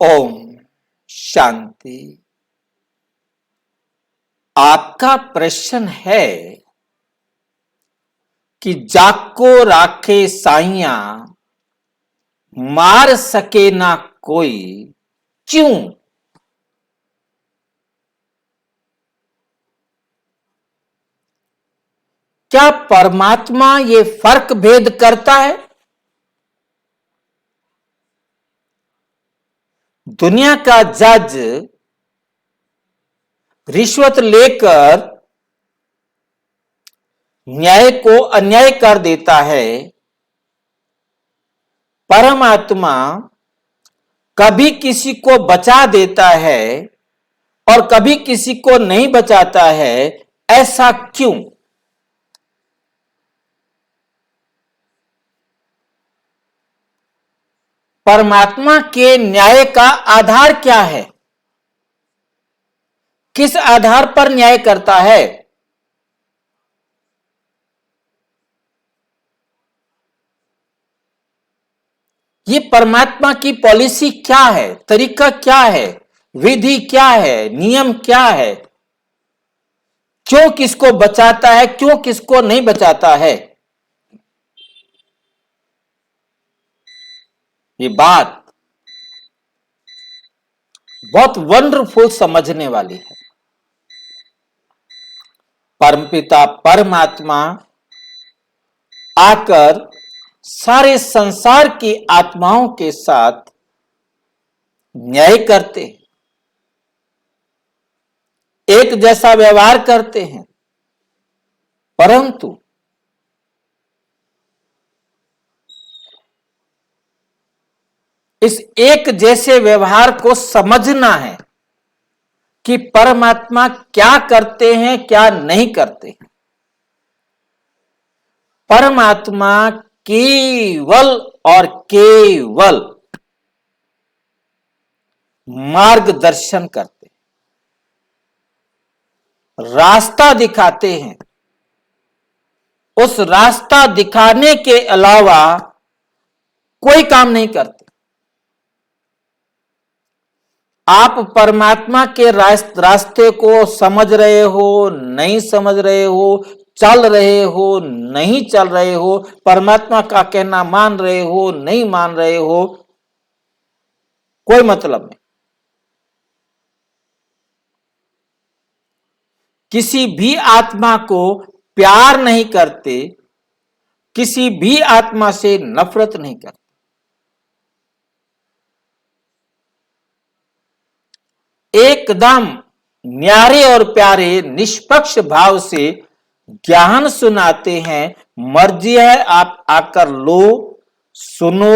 ओम शांति। आपका प्रश्न है कि जाको राखे साइया मार सके ना कोई, क्यों? क्या परमात्मा ये फर्क भेद करता है? दुनिया का जज रिश्वत लेकर न्याय को अन्याय कर देता है। परमात्मा कभी किसी को बचा देता है और कभी किसी को नहीं बचाता है, ऐसा क्यों? परमात्मा के न्याय का आधार क्या है? किस आधार पर न्याय करता है? ये परमात्मा की पॉलिसी क्या है? तरीका क्या है? विधि क्या है? नियम क्या है? क्यों किसको बचाता है, क्यों किसको नहीं बचाता है? ये बात बहुत वंडरफुल समझने वाली है। परमपिता परमात्मा आकर सारे संसार की आत्माओं के साथ न्याय करते हैं, एक जैसा व्यवहार करते हैं, परंतु इस एक जैसे व्यवहार को समझना है कि परमात्मा क्या करते हैं, क्या नहीं करते हैं। परमात्मा केवल और केवल मार्गदर्शन करते हैं, रास्ता दिखाते हैं। उस रास्ता दिखाने के अलावा कोई काम नहीं करते। आप परमात्मा के रास्ते को समझ रहे हो, नहीं समझ रहे हो, चल रहे हो, नहीं चल रहे हो, परमात्मा का कहना मान रहे हो, नहीं मान रहे हो, कोई मतलब नहीं। किसी भी आत्मा को प्यार नहीं करते, किसी भी आत्मा से नफरत नहीं करते। एकदम न्यारे और प्यारे निष्पक्ष भाव से ज्ञान सुनाते हैं। मर्जी है आप आकर लो, सुनो,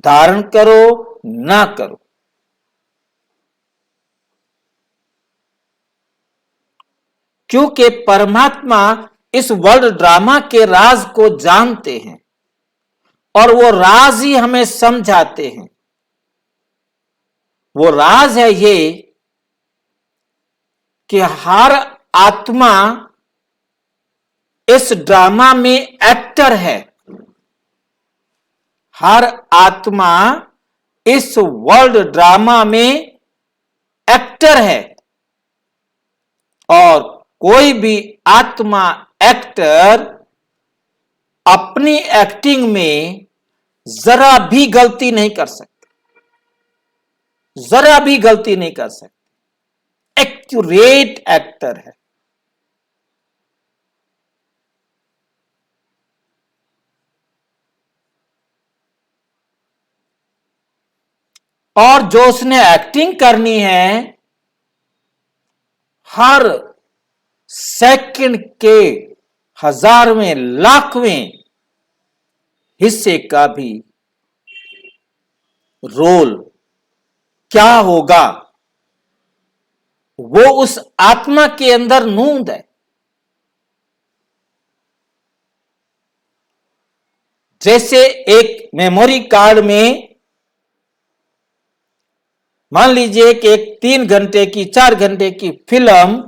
धारण करो, ना करो। क्योंकि परमात्मा इस वर्ल्ड ड्रामा के राज को जानते हैं और वो राज ही हमें समझाते हैं। वो राज है ये कि हर आत्मा इस ड्रामा में एक्टर है। हर आत्मा इस वर्ल्ड ड्रामा में एक्टर है और कोई भी आत्मा एक्टर अपनी एक्टिंग में जरा भी गलती नहीं कर सकता, जरा भी गलती नहीं कर सकता। एक्यूरेट एक्टर है। और जो उसने एक्टिंग करनी है, हर सेकंड के हजारवें लाखवें हिस्से का भी रोल क्या होगा, वो उस आत्मा के अंदर नूंद है। जैसे एक मेमोरी कार्ड में मान लीजिए कि एक 3 घंटे की 4 घंटे की फिल्म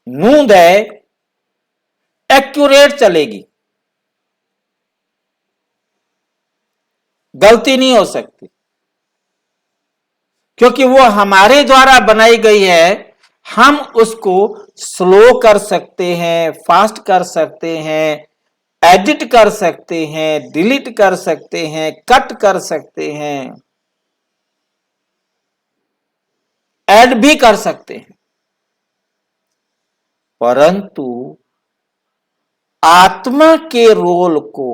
नूंद है, एक्यूरेट चलेगी, गलती नहीं हो सकती। क्योंकि वो हमारे द्वारा बनाई गई है। हम उसको स्लो कर सकते हैं, फास्ट कर सकते हैं, एडिट कर सकते हैं, डिलीट कर सकते हैं, कट कर सकते हैं, ऐड भी कर सकते हैं। परंतु आत्मा के रोल को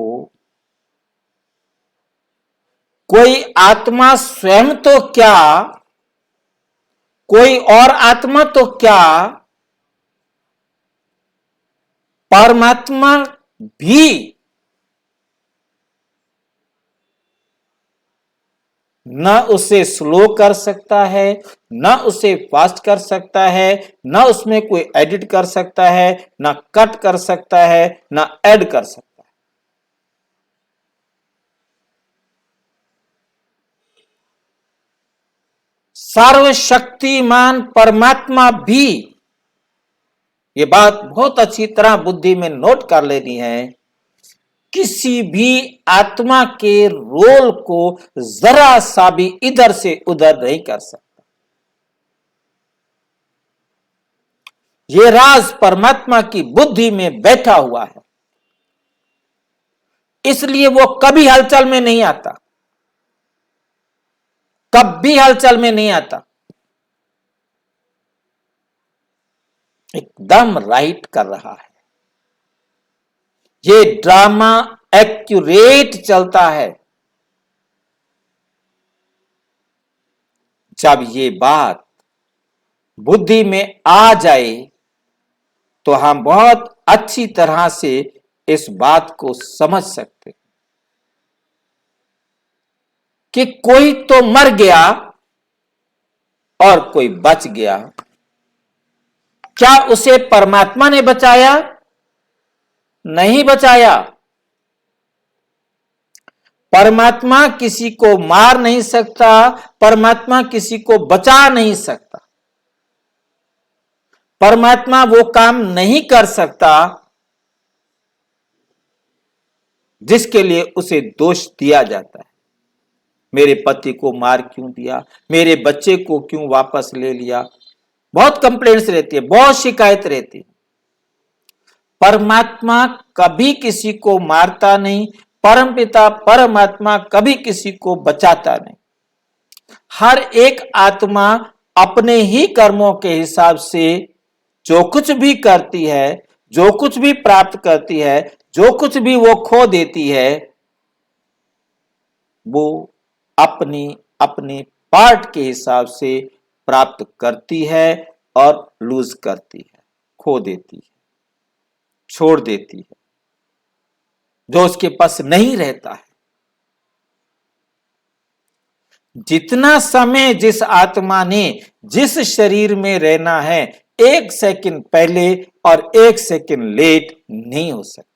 कोई आत्मा स्वयं तो क्या, कोई और आत्मा तो क्या, परमात्मा भी न उसे स्लो कर सकता है, न उसे फास्ट कर सकता है, न उसमें कोई एडिट कर सकता है, न कट कर सकता है, न ऐड कर सकता है। सर्वशक्तिमान परमात्मा भी, ये बात बहुत अच्छी तरह बुद्धि में नोट कर लेनी है, किसी भी आत्मा के रोल को जरा सा भी इधर से उधर नहीं कर सकता। ये राज परमात्मा की बुद्धि में बैठा हुआ है, इसलिए वो कभी हलचल में नहीं आता, कभी हलचल में नहीं आता। एकदम राइट कर रहा है। ये ड्रामा एक्यूरेट चलता है। जब ये बात बुद्धि में आ जाए तो हम बहुत अच्छी तरह से इस बात को समझ सकते कि कोई तो मर गया और कोई बच गया। क्या उसे परमात्मा ने बचाया? नहीं बचाया। परमात्मा किसी को मार नहीं सकता, परमात्मा किसी को बचा नहीं सकता, परमात्मा वो काम नहीं कर सकता जिसके लिए उसे दोष दिया जाता है। मेरे पति को मार क्यों दिया, मेरे बच्चे को क्यों वापस ले लिया, बहुत कंप्लेंट्स रहती है, बहुत शिकायत रहती है। परमात्मा कभी किसी को मारता नहीं, परमपिता परमात्मा कभी किसी को बचाता नहीं। हर एक आत्मा अपने ही कर्मों के हिसाब से जो कुछ भी करती है, जो कुछ भी प्राप्त करती है, जो कुछ भी वो खो देती है, वो अपनी अपने पार्ट के हिसाब से प्राप्त करती है और लूज करती है, खो देती है, छोड़ देती है, जो उसके पास नहीं रहता है। जितना समय जिस आत्मा ने जिस शरीर में रहना है, 1 सेकंड पहले और 1 सेकंड लेट नहीं हो सकता।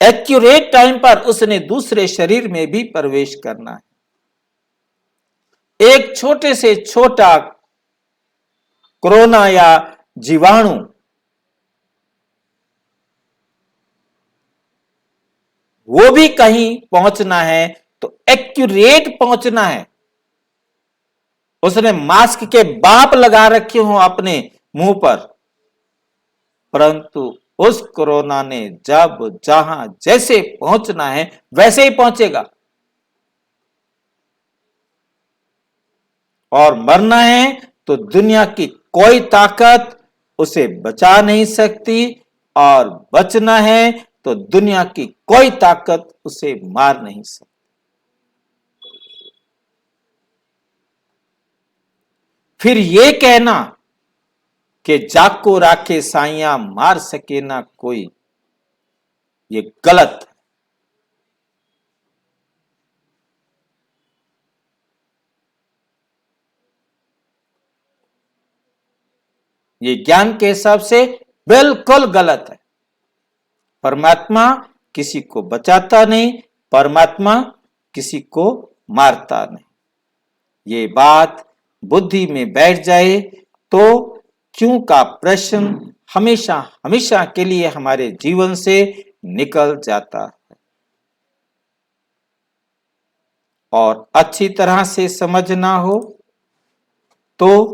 एक्यूरेट टाइम पर उसने दूसरे शरीर में भी प्रवेश करना है। एक छोटे से छोटा कोरोना या जीवाणु वो भी कहीं पहुंचना है तो एक्यूरेट पहुंचना है। उसने मास्क के बाप लगा रखे हो अपने मुंह पर, परंतु उस कोरोना ने जब जहां जैसे पहुंचना है वैसे ही पहुंचेगा। और मरना है तो दुनिया की कोई ताकत उसे बचा नहीं सकती, और बचना है तो दुनिया की कोई ताकत उसे मार नहीं सकती। फिर ये कहना कि जाको राखे साइया मार सके ना कोई, ये गलत है। ये ज्ञान के हिसाब से बिल्कुल गलत है। परमात्मा किसी को बचाता नहीं, परमात्मा किसी को मारता नहीं। ये बात बुद्धि में बैठ जाए तो क्यों का प्रश्न हमेशा हमेशा के लिए हमारे जीवन से निकल जाता है। और अच्छी तरह से समझना हो तो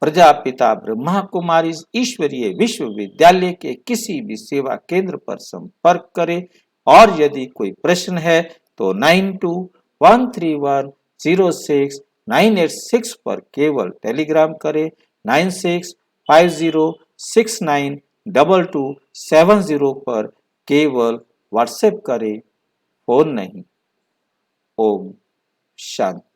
प्रजापिता ब्रह्मा कुमारी ईश्वरीय विश्वविद्यालय के किसी भी सेवा केंद्र पर संपर्क करें और यदि कोई प्रश्न है तो 9213106986 पर केवल टेलीग्राम करें। 9650692270 पर केवल व्हाट्सएप करें, फोन नहीं। ओम शांति।